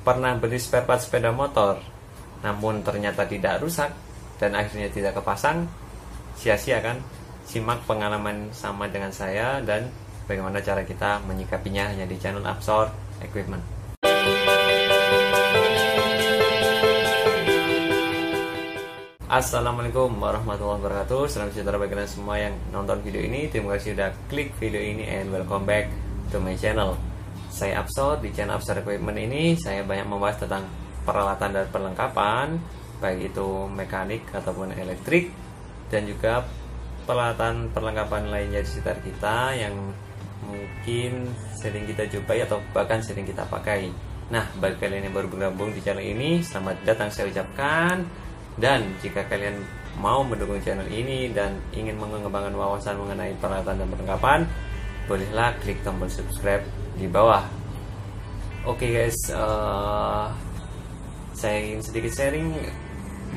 pernah beli spare part sepeda motor, namun ternyata tidak rusak dan akhirnya tidak kepasang? Sia-sia kan? Simak pengalaman sama dengan saya dan bagaimana cara kita menyikapinya hanya di channel Absor Equipment. Assalamualaikum warahmatullahi wabarakatuh. Salam sejahtera bagi kalian semua yang nonton video ini. Terima kasih sudah klik video ini and welcome back to my channel. Saya Absor. Di channel Absor Equipment ini saya banyak membahas tentang peralatan dan perlengkapan, baik itu mekanik ataupun elektrik, dan juga peralatan perlengkapan lainnya di sekitar kita yang mungkin sering kita jumpai atau bahkan sering kita pakai. Nah, bagi kalian yang baru bergabung di channel ini, selamat datang saya ucapkan. Dan jika kalian mau mendukung channel ini dan ingin mengembangkan wawasan mengenai peralatan dan perlengkapan, bolehlah klik tombol subscribe di bawah. Oke guys, saya ingin sedikit sharing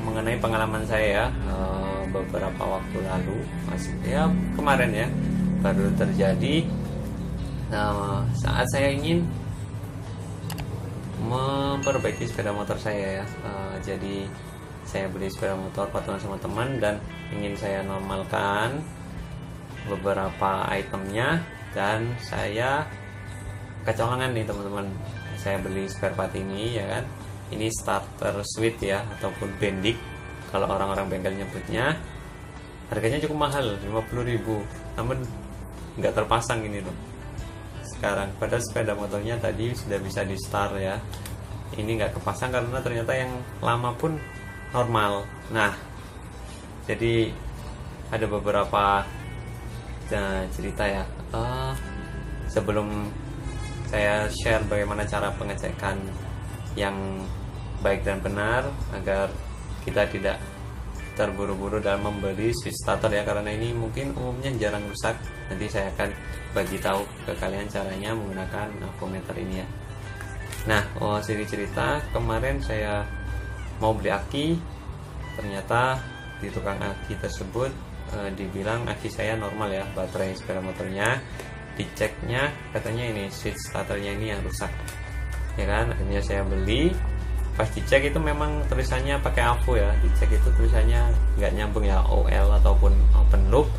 mengenai pengalaman saya beberapa waktu lalu, kemarin ya, baru terjadi saat saya ingin memperbaiki sepeda motor saya ya. Jadi saya beli sepeda motor patungan sama teman dan ingin saya normalkan beberapa itemnya, dan saya kecolongan nih teman-teman. Saya beli spare part ini ya kan, ini starter switch ya ataupun bendik kalau orang-orang bengkel nyebutnya. Harganya cukup mahal, 50.000, namun nggak terpasang ini loh sekarang. Padahal sepeda motornya tadi sudah bisa di start ya, ini nggak kepasang karena ternyata yang lama pun normal. Nah, jadi ada beberapa cerita ya. Sebelum saya share bagaimana cara pengecekan yang baik dan benar agar kita tidak terburu-buru dalam membeli switch starter ya, karena ini mungkin umumnya jarang rusak. Nanti saya akan bagi tahu ke kalian caranya menggunakan avometer ini ya. Nah, sedikit cerita, kemarin saya mau beli aki, ternyata di tukang aki tersebut dibilang aki saya normal ya, baterai sepeda motornya. Diceknya katanya ini switch starternya ini yang rusak ya kan. Akhirnya saya beli, pas dicek itu memang tulisannya pakai AVO ya, dicek itu tulisannya nggak nyambung ya, OL ataupun open loop.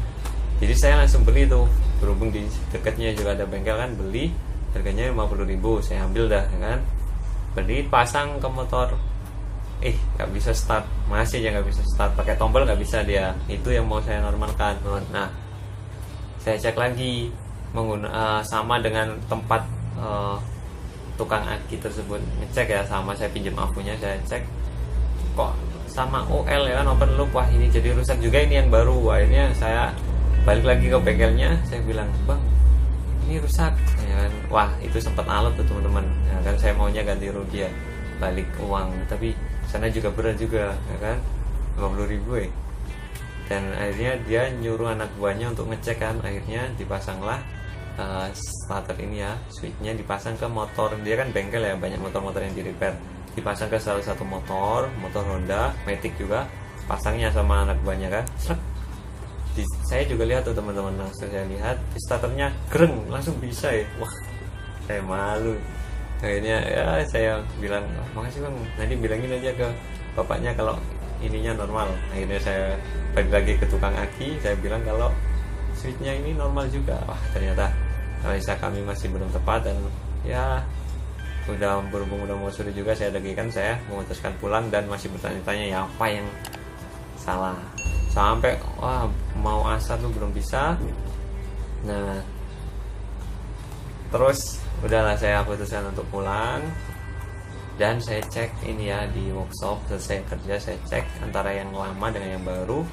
Jadi saya langsung beli tuh, berhubung di dekatnya juga ada bengkel kan, beli, harganya 50.000, saya ambil dah ya kan. Beli, pasang ke motor, nggak bisa start, masih aja nggak bisa start, pakai tombol nggak bisa dia. Itu yang mau saya normalkan. Nah, saya cek lagi sama dengan tempat tukang aki tersebut ngecek ya, sama saya pinjam avonya, saya cek kok sama OL ya kan, open loop. Wah, ini jadi rusak juga, ini yang baru. Akhirnya saya balik lagi ke bengkelnya, saya bilang, bang, ini rusak ya kan. Wah, itu sempat alot tuh teman-teman ya kan. Saya maunya ganti rugi ya, balik uang, tapi sana juga berat juga ya kan, 50.000 ya. Dan akhirnya dia nyuruh anak buahnya untuk ngecek kan. Akhirnya dipasanglah starter ini ya, switchnya dipasang ke motor. Dia kan bengkel ya, banyak motor-motor yang di repair, dipasang ke salah satu motor Honda Matic juga, pasangnya sama anak buahnya kan. Saya juga lihat tuh teman-teman, langsung saya lihat starternya gereng, langsung bisa ya. Wah, saya malu. Akhirnya ya saya bilang, makasih bang, nanti bilangin aja ke bapaknya kalau ininya normal. Akhirnya saya balik lagi ke tukang aki, saya bilang kalau switchnya ini normal juga. Wah, ternyata analisa kami masih belum tepat, dan ya udah berhubung udah mau sore juga, saya dagikan, saya memutuskan pulang dan masih bertanya-tanya ya apa yang salah. Sampai wah mau asar tuh belum bisa. Nah, terus udahlah saya putuskan untuk pulang, dan saya cek ini ya di workshop. Selesai kerja saya cek antara yang lama dengan yang baru,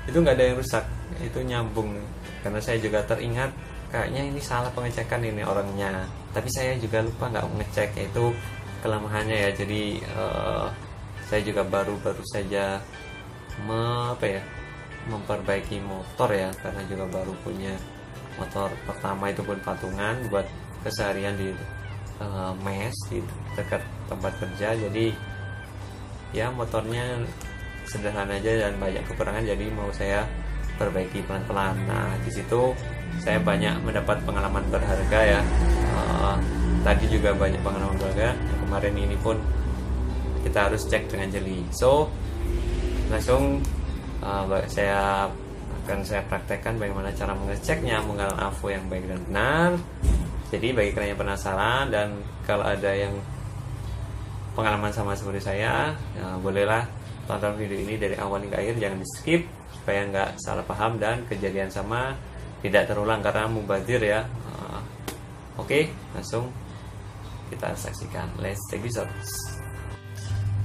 itu nggak ada yang rusak, itu nyambung. Karena saya juga teringat kayaknya ini salah pengecekan ini orangnya, tapi saya juga lupa nggak ngecek, itu kelemahannya ya. Jadi saya juga baru saja memperbaiki motor ya, karena juga baru punya motor pertama, itu pun patungan buat keseharian di mes di dekat tempat kerja. Jadi ya motornya sederhana aja dan banyak kekurangan, jadi mau saya perbaiki pelan-pelan. Nah, di situ saya banyak mendapat pengalaman berharga ya. tadi juga banyak pengalaman keluarga. Yang kemarin ini pun kita harus cek dengan jeli. So langsung saya praktekkan bagaimana cara mengecek nyambungan AVO yang baik dan benar. Jadi bagi kalian yang penasaran dan kalau ada yang pengalaman sama seperti saya, ya, bolehlah tonton video ini dari awal hingga akhir, jangan di skip supaya nggak salah paham dan kejadian sama tidak terulang karena mubazir ya. Oke, langsung kita saksikan. Let's take this out.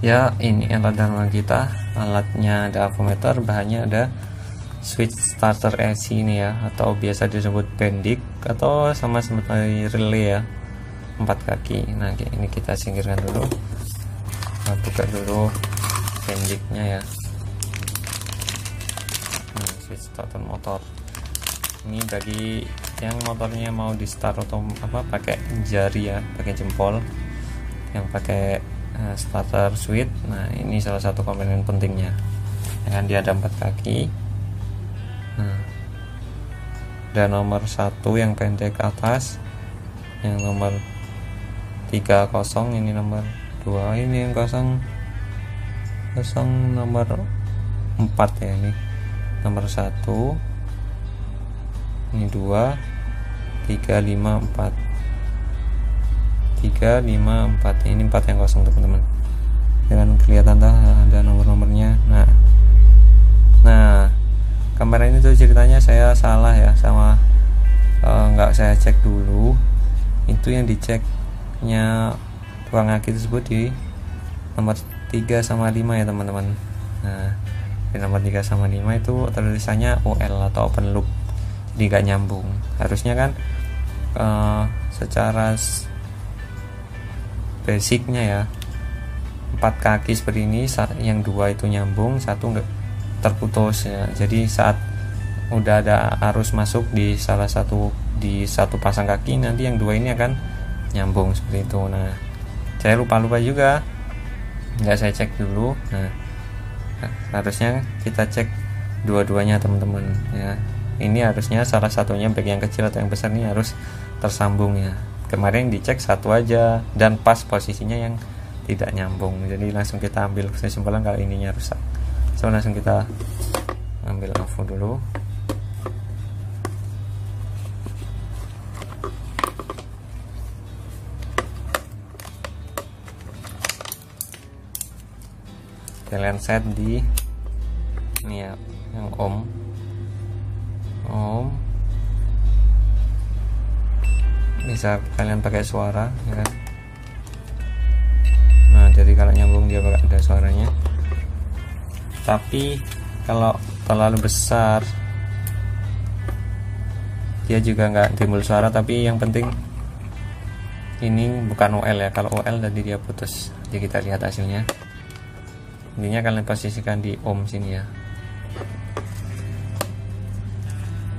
Ya, ini alat dalam kita. Alatnya ada avometer, bahannya ada switch starter AC ini ya, atau biasa disebut bendik atau sama seperti relay ya, 4 kaki. Nah, ini kita singkirkan dulu. Nah, buka dulu bendiknya ya. Switch starter motor. Ini bagi yang motornya mau di start atau pakai jari ya, pakai jempol, yang pakai starter switch. Nah, ini salah satu komponen pentingnya. Kan dia ada 4 kaki. Nah, ada nomor 1 yang pendek atas, yang nomor 3 kosong, ini nomor 2, ini yang kosong nomor 4 ya, ini nomor 1, ini 2, 3, 5, 4, 3, 5, 4, ini 4 yang kosong teman-teman. Jangan kelihatan dah ada nomor-nomornya. Nah kemarin itu ceritanya saya salah ya, sama nggak saya cek dulu. Itu yang diceknya ruang aki tersebut di nomor 3 sama 5 ya teman-teman. Nah, di nomor 3 sama 5 itu tulisannya OL atau open loop, jadi nggak nyambung. Harusnya kan secara basicnya ya 4 kaki seperti ini, yang 2 itu nyambung, 1 nggak terputus ya. Jadi saat udah ada arus masuk di salah satu pasang kaki, nanti yang 2 ini akan nyambung seperti itu. Nah, saya lupa juga, nggak saya cek dulu. Nah, harusnya kita cek dua-duanya teman-teman ya. Ini harusnya salah satunya baik yang kecil atau yang besar ini harus tersambung ya. Kemarin dicek 1 aja dan pas posisinya yang tidak nyambung. Jadi langsung kita ambil kesimpulan kalau ininya rusak. So langsung kita ambil AVO dulu. Kalian set di ini ya, yang ohm bisa kalian pakai suara ya kan. Nah, jadi kalau nyambung dia bakal ada suaranya. Tapi kalau terlalu besar dia juga nggak timbul suara. Tapi yang penting ini bukan OL ya. Kalau OL tadi dia putus. Jadi kita lihat hasilnya. Intinya kalian posisikan di ohm sini ya.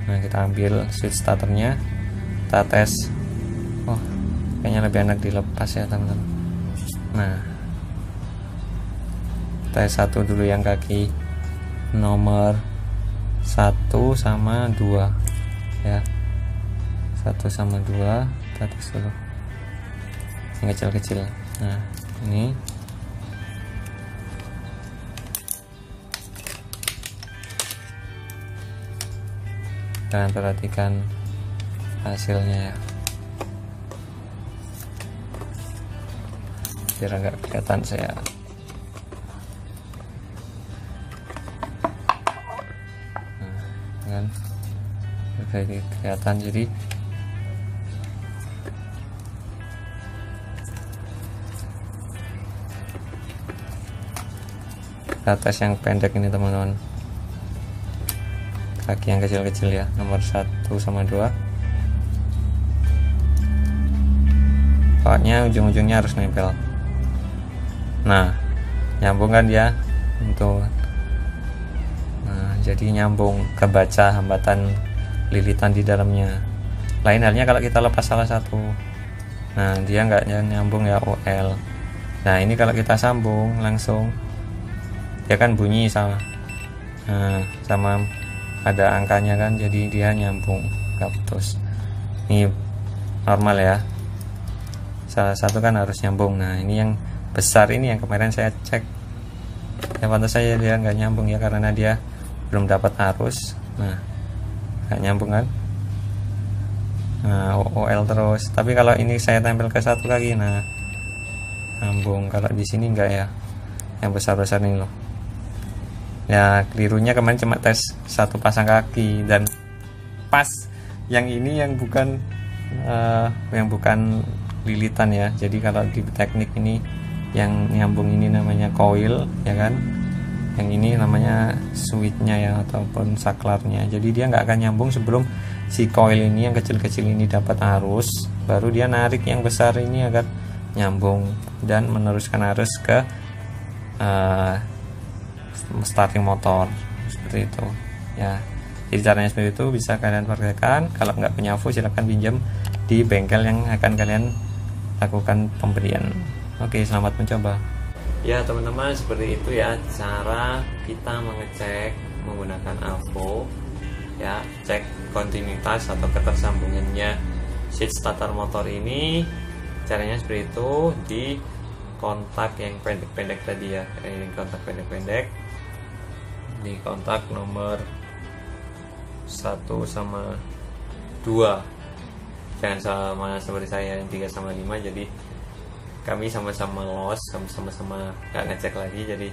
Nah, kita ambil switch starternya, kita tes. Oh, kayaknya lebih enak dilepas ya teman-teman. Nah, tes 1 dulu yang kaki nomor 1 sama 2 ya. 1 sama 2 kita tes dulu yang kecil-kecil. Nah, ini kalian perhatikan hasilnya ya, biar agak kelihatan saya. Kan kelihatan. Jadi atas yang pendek ini teman-teman, kaki yang kecil-kecil ya, nomor 1 sama 2, pokoknya ujung-ujungnya harus nempel. Nah, nyambung kan ya untuk jadi nyambung, kebaca hambatan lilitan di dalamnya. Lain halnya kalau kita lepas salah satu, nah dia nggak nyambung ya, OL. Nah, ini kalau kita sambung langsung dia kan bunyi sama sama ada angkanya kan, jadi dia nyambung, nggak putus. Ini normal ya. salah satu kan harus nyambung. Nah ini yang besar ini yang kemarin saya cek, ya pantas saya dia nggak nyambung ya, karena dia belum dapat arus. Nah nggak nyambung kan, nah OL terus. Tapi kalau ini saya tempel ke satu kaki, nah nyambung. Kalau di sini enggak ya, yang besar-besar ini loh. Ya kelirunya kemarin cuma tes satu pasang kaki dan pas. Yang ini yang bukan lilitan ya. Jadi kalau di teknik ini yang nyambung ini namanya coil ya kan, yang ini namanya switchnya ya ataupun saklarnya. Jadi dia nggak akan nyambung sebelum si coil ini yang kecil-kecil ini dapat arus, baru dia narik yang besar ini agar nyambung dan meneruskan arus ke starting motor seperti itu ya. Jadi caranya seperti itu, bisa kalian praktekkan. Kalau nggak punya AVO silahkan pinjam di bengkel yang akan kalian lakukan pembelian. Oke, selamat mencoba. Ya teman-teman, seperti itu ya cara kita mengecek menggunakan AVO ya. Cek kontinuitas atau ketersambungannya switch starter motor ini. Caranya seperti itu di kontak yang pendek-pendek tadi ya. Ini kontak pendek-pendek di kontak nomor 1 sama 2, jangan sama seperti saya yang 3 sama 5. Jadi kami sama-sama loss, kami sama-sama gak ngecek lagi, jadi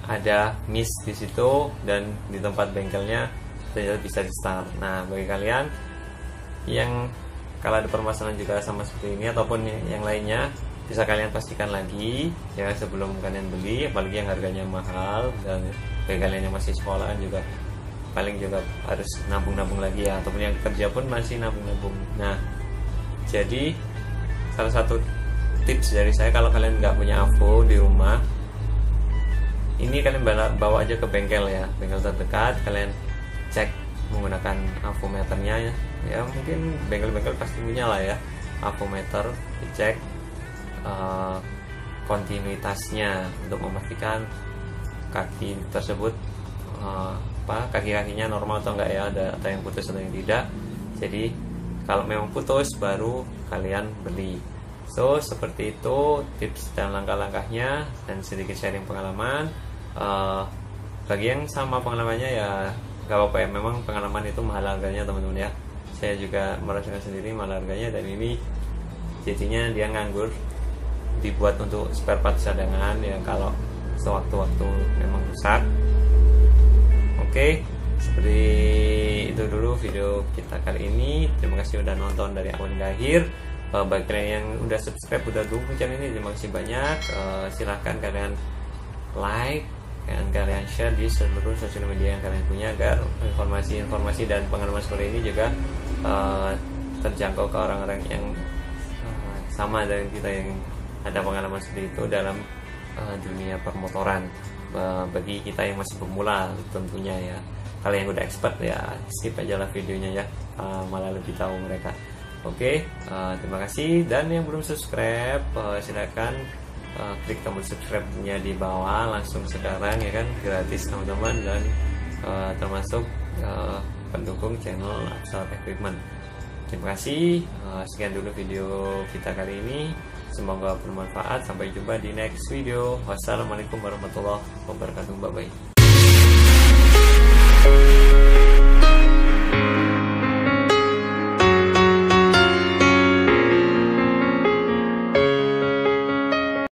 ada miss di situ dan di tempat bengkelnya ternyata bisa di start. Nah bagi kalian yang kalau ada permasalahan juga sama seperti ini ataupun yang lainnya, bisa kalian pastikan lagi ya sebelum kalian beli, apalagi yang harganya mahal. Dan bagi kalian yang masih sekolahan juga paling juga harus nabung-nabung lagi ya, ataupun yang kerja pun masih nabung-nabung. Nah jadi salah satu tips dari saya, kalau kalian nggak punya AVO di rumah, ini kalian bawa aja ke bengkel ya, bengkel terdekat. Kalian cek menggunakan AVO meternya ya, mungkin bengkel-bengkel pasti punya lah ya AVO meter. Dicek kontinuitasnya untuk memastikan kaki tersebut kaki-kakinya normal atau enggak ya, ada yang putus atau yang tidak. Jadi kalau memang putus baru kalian beli. So seperti itu tips dan langkah-langkahnya dan sedikit sharing pengalaman. Bagi yang sama pengalamannya ya gak apa-apa ya, memang pengalaman itu mahal harganya teman-teman ya. Saya juga merasakan sendiri mahal harganya, dan ini jadinya dia nganggur, dibuat untuk spare part cadangan ya kalau sewaktu-waktu memang rusak. Oke, seperti itu dulu video kita kali ini. Terima kasih udah nonton dari awal hingga akhir. Bagi kalian yang udah subscribe, udah dukung channel ini, terima kasih banyak. Silahkan kalian like dan kalian share di seluruh sosial media yang kalian punya, agar informasi-informasi dan pengalaman seperti ini juga terjangkau ke orang-orang yang sama dengan kita, yang ada pengalaman seperti itu dalam dunia permotoran. Bagi kita yang masih pemula tentunya ya. Kalau yang udah expert ya skip aja lah videonya ya, malah lebih tahu mereka. Oke, terima kasih. Dan yang belum subscribe silakan klik tombol subscribe-nya di bawah langsung sekarang ya kan, gratis teman-teman, dan termasuk pendukung channel Absolut Equipment. Terima kasih. Sekian dulu video kita kali ini. Semoga bermanfaat. Sampai jumpa di next video. Wassalamualaikum warahmatullahi wabarakatuh. Bye bye.